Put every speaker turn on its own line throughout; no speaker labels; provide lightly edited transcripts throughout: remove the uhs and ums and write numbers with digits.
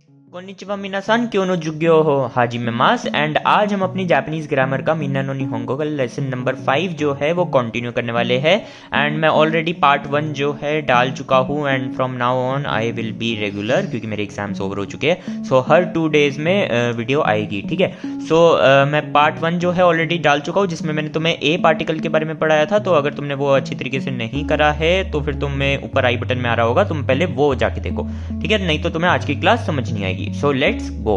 Konnichiwa मिनासान क्यों no जुग्यो हो हाजी में मास एंड आज हम अपनी जापानीज ग्रामर का मिन्ना नो निहोंगो का लेसन नंबर 5 जो है वो कंटिन्यू करने वाले हैं। एंड मैं ऑलरेडी पार्ट 1 जो है डाल चुका हूँ and from now on I will be regular क्योंकि मेरे एग्जाम्स ओवर हो चुके हैं। सो हर 2 डेज में वीडियो आएगी, ठीक है। सो मैं पार्ट 1 जो है ऑलरेडी डाल चुका हूँ जिसमें मैंने तुम्हें ए पार्टिकल के बारे में पढ़ाया था। तो अगर तुमने वो अच्छी तरीके से नहीं करा है तो फिर तुम्हें ऊपर आई बटन में आ रहा होगा, तुम पहले वो जाके देखो, ठीक है, नहीं तो तुम्हें आज की क्लास समझ नहीं आएगी। So let's go.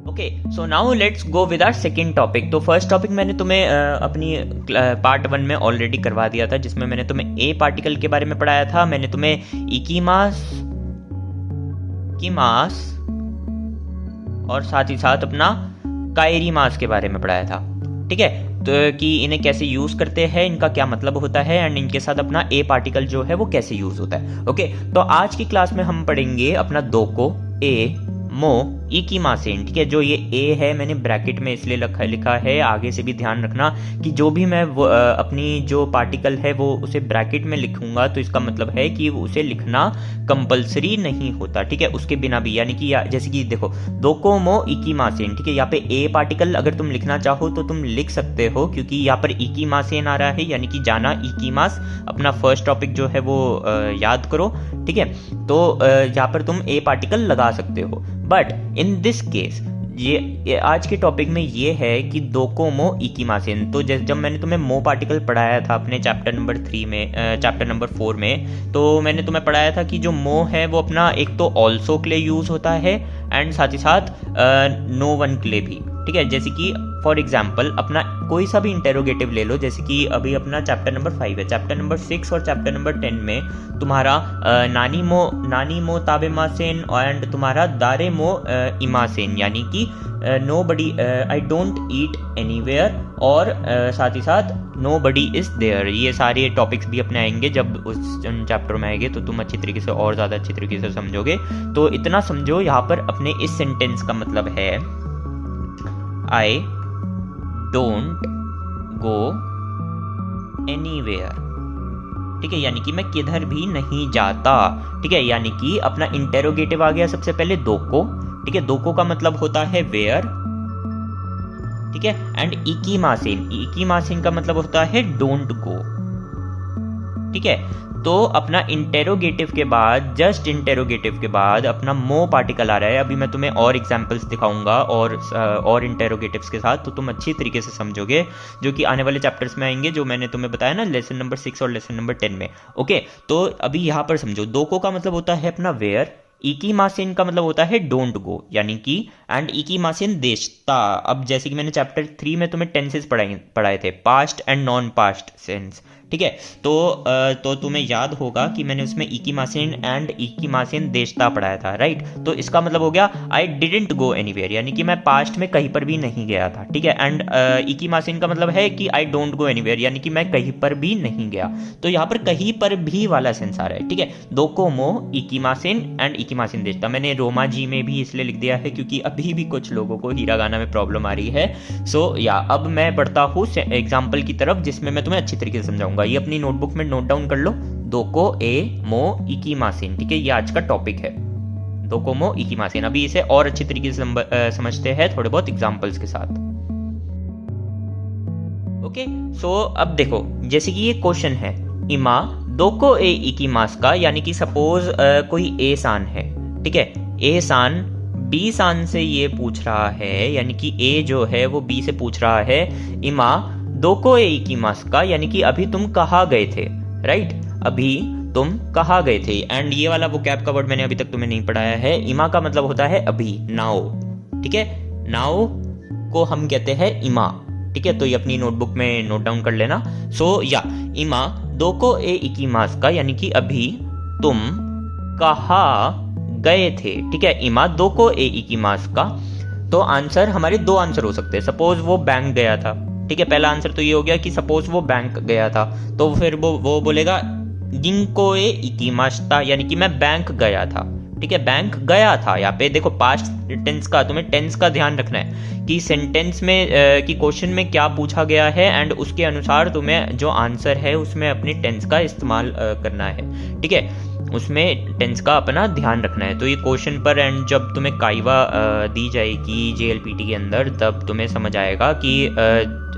Okay, so now let's go with our second topic. तो फर्स्ट टॉपिक मैंने तुम्हें अपनी पार्ट 1 में ऑलरेडी करवा दिया था जिसमें मैंने तुम्हें ए पार्टिकल के बारे में पढ़ाया था। मैंने तुम्हें इकीमास कीमास और साथ ही साथ अपना काइरीमास के बारे में पढ़ाया था, ठीक है। तो कि इन्हें कैसे यूज करते हैं, इनका क्या मतलब होता है एंड इनके साथ अपना ए पार्टिकल जो है वो कैसे यूज होता है। ओके, तो आज की क्लास में हम पढ़ेंगे अपना दोको ए मो इकीमासेन, ठीक है। जो ये ए है मैंने ब्रैकेट में इसलिए लिखा है, आगे से भी ध्यान रखना कि जो भी मैं अपनी जो पार्टिकल है वो उसे ब्रैकेट में लिखूंगा तो इसका मतलब है कि उसे लिखना कंपलसरी नहीं होता, ठीक है, उसके बिना भी। यानी कि जैसे कि देखो दोको मो इकीमासेन, ठीक है, यहाँ पे ए पार्टिकल अगर तुम लिखना चाहो तो तुम लिख सकते हो क्योंकि यहाँ पर इकीमासेन आ रहा है, यानी कि जाना इकीमास। अपना फर्स्ट टॉपिक जो है वो याद करो, ठीक है। तो यहाँ पर तुम ए पार्टिकल लगा सकते हो, बट इन दिस केस ये आज के टॉपिक में ये है कि दोको मो इकीमासेन। तो जब मैंने तुम्हें मो पार्टिकल पढ़ाया था अपने चैप्टर नंबर 3 में, चैप्टर नंबर 4 में, तो मैंने तुम्हें पढ़ाया था कि जो मो है वो अपना एक तो ऑल्सो के लिए यूज होता है एंड साथ ही साथ नो वन के लिए भी, ठीक है। जैसे कि फॉर एग्जाम्पल अपना कोई सा भी इंटेरोगेटिव ले लो, जैसे कि अभी अपना चैप्टर नंबर 5 है, चैप्टर नंबर 6 और चैप्टर नंबर 10 में तुम्हारा नानी मो ताबेमासेन एंड तुम्हारा दारे मो इमासेन, यानी कि nobody I don't eat anywhere और साथ ही साथ नो बडी इज देयर। ये सारे टॉपिक्स भी अपने आएंगे जब उस चैप्टर में आएंगे तो तुम अच्छी तरीके से और ज़्यादा अच्छी तरीके से समझोगे। तो इतना समझो, यहाँ पर अपने इस सेंटेंस का मतलब है आई डोंट गो एनीवेयर, ठीक है, यानी कि मैं किधर भी नहीं जाता, ठीक है। यानी कि अपना इंटेरोगेटिव आ गया सबसे पहले दोको, ठीक है। दोको का मतलब होता है वेयर, ठीक है। एंड इकीमासेन का मतलब होता है डोंट गो, ठीक है। तो अपना इंटेरोगेटिव के बाद, जस्ट इंटेरोगेटिव के बाद अपना मो पार्टिकल आ रहा है। अभी मैं तुम्हें और एग्जांपल्स दिखाऊंगा और इंटेरोगेटिव्स के साथ, तो तुम अच्छी तरीके से समझोगे, जो कि आने वाले चैप्टर्स में आएंगे, जो मैंने तुम्हें बताया ना लेसन नंबर 6 और लेसन नंबर 10 में। ओके, तो अभी यहाँ पर समझो, दोको का मतलब होता है अपना वेयर, इकीमासेन का मतलब होता है डोंट गो, यानी कि एंड इकीमासेन देशता। अब जैसे कि मैंने चैप्टर 3 में तुम्हें टेंसेस पढ़ाए थे, past and non past sense, ठीक है। तो तुम्हें याद होगा कि मैंने उसमें इकीमासेन एंड इकीमासेन देशता पढ़ाया था, राइट। तो इसका मतलब हो गया आई डिडंट गो एनीवेयर, यानी कि मैं पास्ट में कहीं पर भी नहीं गया था, ठीक है। एंड इकीमासेन का मतलब है कि आई डोंट गो एनीवेयर, यानी कि मैं कहीं पर भी नहीं गया। तो यहाँ पर कहीं पर भी वाला सेंस आ रहा है, ठीक है। दोको मो इकीमासेन एंड इकीमासेन देशता मैंने रोमा जी में भी इसलिए लिख दिया है क्योंकि अभी भी कुछ लोगों को हिरागाना में प्रॉब्लम आ रही है। सो या अब मैं बढ़ता हूँ एग्जाम्पल की तरफ जिसमें मैं तुम्हें अच्छी तरीके से समझाऊंगा। ये अपनी नोटबुक में नोट डाउन कर लो, दोको ए मो इकीमासेन, ठीक है। ये आज का टॉपिक है, दोको मो इकीमासेन। अभी इसे और अच्छी तरीके से समझते हैं थोड़े बहुत एग्जांपल्स के साथ। ओके, सो अब देखो, जैसे कि ये क्वेश्चन है, इमा दोको ए इकीमास का, यानी कि सपोज कोई ए सान है, ठीक है। ए सान बी सान से ये पूछ रहा है, यानी कि ए जो है वो बी से पूछ रहा है, इमा दोको ए इकीमास का, यानी कि अभी तुम कहाँ गए थे, राइट। अभी तुम कहाँ गए थे। एंड ये वाला वो कैप का वर्ड मैंने अभी तक तुम्हें नहीं पढ़ाया है। इमा का मतलब होता है अभी, नाउ, ठीक है। नाउ को हम कहते हैं इमा, ठीक है। तो ये अपनी नोटबुक में नोट डाउन कर लेना। सो या इमा दोको ए इकीमास का, यानी कि अभी तुम कहाँ गए थे, ठीक है। इमा दोको ए इकीमास का। तो आंसर हमारे दो आंसर हो सकते हैं। सपोज वो बैंक गया था, ठीक है। पहला आंसर तो ये हो गया कि सपोज वो बैंक गया था, तो फिर वो बोलेगा गिंको ए इकीमास्ता, यानी कि मैं बैंक गया था, ठीक है। बैंक गया था, यहाँ पे देखो पास्ट टेंस का, तुम्हें टेंस का ध्यान रखना है कि सेंटेंस में कि क्वेश्चन में क्या पूछा गया है एंड उसके अनुसार तुम्हें जो आंसर है उसमें अपनी टेंस का इस्तेमाल करना है, ठीक है। उसमें टेंस का अपना ध्यान रखना है। तो ये क्वेश्चन पर एंड जब तुम्हें काइवा दी जाएगी JLPT के अंदर, तब तुम्हें समझ आएगा कि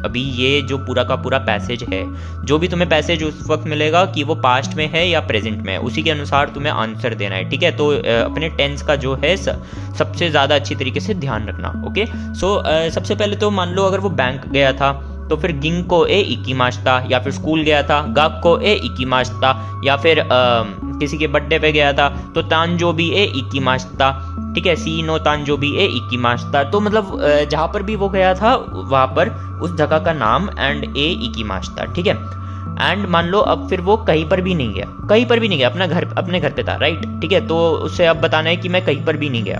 अभी ये जो पूरा का पूरा पैसेज है, जो भी तुम्हें पैसेज उस वक्त मिलेगा कि वो पास्ट में है या प्रेजेंट में है, उसी के अनुसार तुम्हें आंसर देना है। ठीक है, तो अपने टेंस का जो है सबसे ज़्यादा अच्छी तरीके से ध्यान रखना। ओके, सो सबसे पहले तो मान लो अगर वो बैंक गया था तो फिर गिंग को ए इकी माश्ता, या फिर स्कूल गया था गाक को ए इकी माश्ता, या फिर किसी के बर्थडे पे गया था तो तांजो भी ए इकी माश्ता। ठीक है, सी नो तांजो भी ए इकी माश्ता। तो मतलब जहाँ पर भी वो गया था वहाँ पर उस जगह का नाम एंड ए इकी माश्ता। ठीक है, एंड मान लो अब फिर वो कहीं पर भी नहीं गया, कहीं पर भी नहीं गया, अपने घर पे था, राइट। ठीक है, तो उससे अब बताना है कि मैं कहीं पर भी नहीं गया,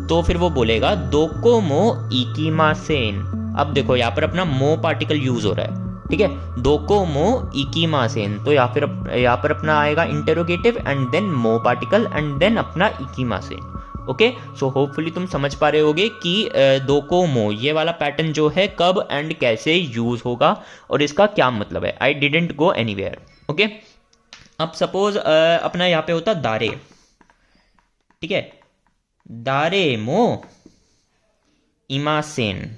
तो फिर वो बोलेगा दोकोमो इकीमासेन। अब देखो यहाँ पर अपना मो पार्टिकल यूज हो रहा है। ठीक है, दोकोमो इकीमासेन, तो यहाँ पर अपना आएगा इंटेरोगेटिव एंड देन मो पार्टिकल एंड देन अपना इकीमासेन। ओके, सो होपफुली तुम समझ पा रहे होगे कि दोकोमो ये वाला पैटर्न जो है कब एंड कैसे यूज होगा और इसका क्या मतलब है। I didn't go anywhere. Okay, अब सपोज अपना यहाँ पे होता दारे। ठीक है, दारे मो इमासेन।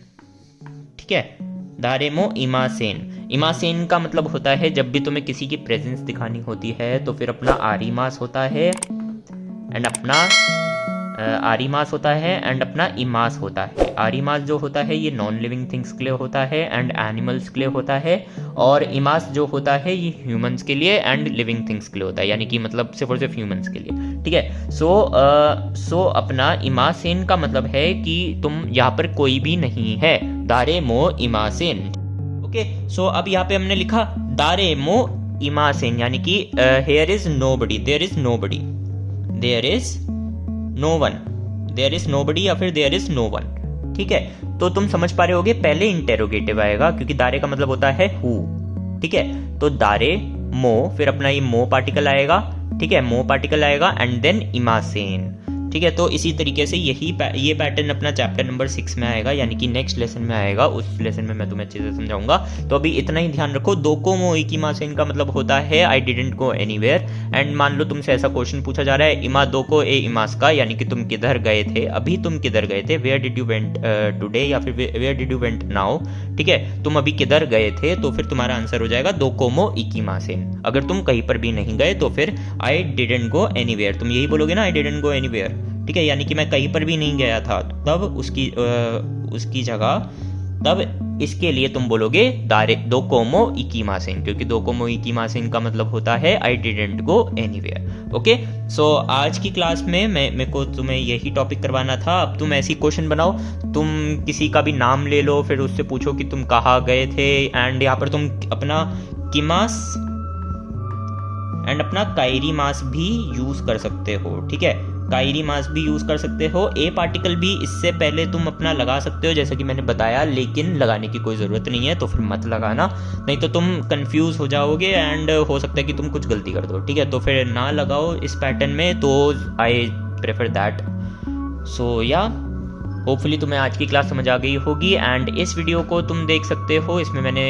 ठीक है, दारे मो इमासेन। इमासेन का मतलब होता है जब भी तुम्हें किसी की प्रेजेंस दिखानी होती है तो फिर अपना आरिमास होता है एंड अपना आरिमास होता है एंड अपना इमास होता है। आरिमास जो होता है ये नॉन लिविंग थिंग्स के लिए होता है एंड एनिमल्स के लिए होता है, और इमास जो होता है ये ह्यूमंस के लिए एंड लिविंग थिंग्स के लिए होता है, यानी कि मतलब सिर्फ और सिर्फ ह्यूमंस के लिए। ठीक है, सो अपना इमासेन का मतलब है कि तुम यहाँ पर कोई भी नहीं है, दारे मो इमासेन। ओके, सो अब यहाँ पे हमने लिखा दारे मो इमासेन, यानी कि here is nobody, there is nobody, there is no one, there is nobody या फिर देयर इज नो वन। ठीक है, तो तुम समझ पा रहे होगे पहले इंटेरोगेटिव आएगा क्योंकि दारे का मतलब होता है हु। ठीक है, तो दारे मो, फिर अपना ये मो पार्टिकल आएगा। ठीक है, मो पार्टिकल आएगा एंड देन इमासेन। ठीक है, तो इसी तरीके से ये पैटर्न अपना चैप्टर नंबर 6 में आएगा, यानी कि नेक्स्ट लेसन में आएगा। उस लेसन में मैं तुम्हें अच्छे से समझाऊंगा। तो अभी इतना ही ध्यान रखो, दोकोमो इकीमासेन का मतलब होता है I didn't go anywhere. And मान लो तुमसे ऐसा क्वेश्चन पूछा जा रहा है इमा दोको ए इमास का, यानी कि तुम किधर गए थे, अभी तुम किधर गए थे, where did you went today या फिर where did you went now. ठीक है, तुम अभी किधर गए थे, तो फिर तुम्हारा आंसर हो जाएगा दोकोमो इकीमासेन। अगर तुम कहीं पर भी नहीं गए तो फिर आई डिडंट गो एनीवेयर, तुम यही बोलोगे ना, आई डिडंट गो एनीवेयर। ठीक है, यानी कि मैं कहीं पर भी नहीं गया था, तब उसकी जगह तब इसके लिए तुम बोलोगे दारे दोकोमो इकीमासेन, क्योंकि दोकोमो इकीमासेन का मतलब होता है I didn't go anywhere. Okay, so आज की क्लास में मेरे को तुम्हें यही टॉपिक करवाना था। अब तुम ऐसी क्वेश्चन बनाओ, तुम किसी का भी नाम ले लो, फिर उससे पूछो कि तुम कहाँ गए थे, एंड यहाँ पर तुम अपना किमास एंड अपना काइरी मास भी यूज कर सकते हो। ठीक है, काइरी मास भी यूज कर सकते हो, ए पार्टिकल भी इससे पहले तुम अपना लगा सकते हो जैसे कि मैंने बताया, लेकिन लगाने की कोई ज़रूरत नहीं है, तो फिर मत लगाना, नहीं तो तुम कंफ्यूज हो जाओगे एंड हो सकता है कि तुम कुछ गलती कर दो। ठीक है, तो फिर ना लगाओ इस पैटर्न में, तो आई प्रेफर दैट। सो या होपफुली तुम्हें आज की क्लास समझ आ गई होगी। एंड इस वीडियो को तुम देख सकते हो, इसमें मैंने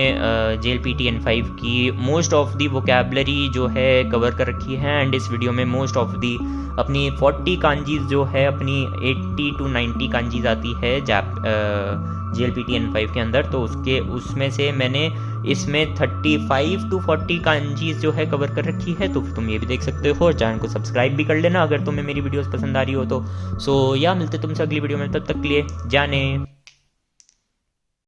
JLPT N5 की मोस्ट ऑफ दी वोकैबलरी जो है कवर कर रखी है। एंड इस वीडियो में मोस्ट ऑफ दी अपनी 40 कांजीज जो है, अपनी 80 to 90 कांजीज आती है JLPT N5 के अंदर, तो उसमें से मैंने इसमें 35 to 40 कांजीज जो है कवर कर रखी है। तो तुम ये भी देख सकते हो, और चैनल को सब्सक्राइब भी कर लेना अगर तुम्हें मेरी वीडियोस पसंद आ रही हो तो। सो या मिलते तुमसे अगली वीडियो में, तब तक के लिए जाने।